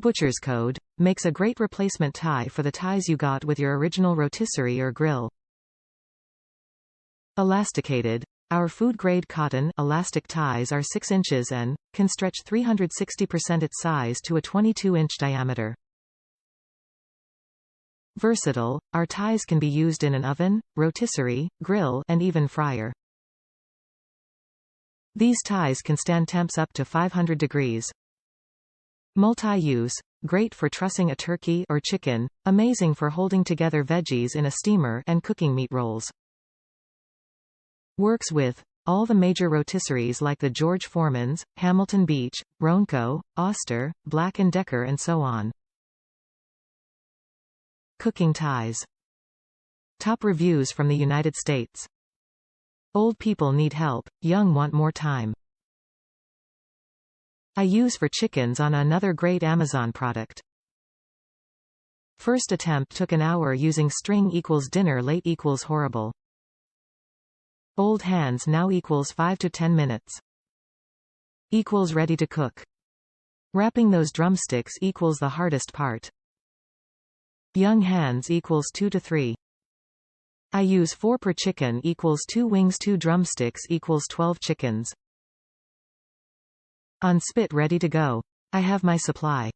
Butcher's code makes a great replacement tie for the ties you got with your original rotisserie or grill. Elasticated. Our food-grade cotton elastic ties are 6 inches and can stretch 360% its size to a 22-inch diameter. Versatile. Our ties can be used in an oven, rotisserie, grill, and even fryer. These ties can stand temps up to 500 degrees. Multi-use. Great for trussing a turkey or chicken, amazing for holding together veggies in a steamer and cooking meat rolls. Works with all the major rotisseries like the George Foremans, Hamilton Beach, Ronco, Oster, Black & Decker and so on. Cooking ties. Top reviews from the United States. Old people need help, young want more time. I use for chickens on another great Amazon product. First attempt took an hour using string equals dinner late equals horrible. Old hands now equals 5 to 10 minutes. Equals ready to cook. Wrapping those drumsticks equals the hardest part. Young hands equals 2 to 3. I use 4 per chicken equals 2 wings 2 drumsticks equals 12 chickens. On spit ready to go. I have my supply.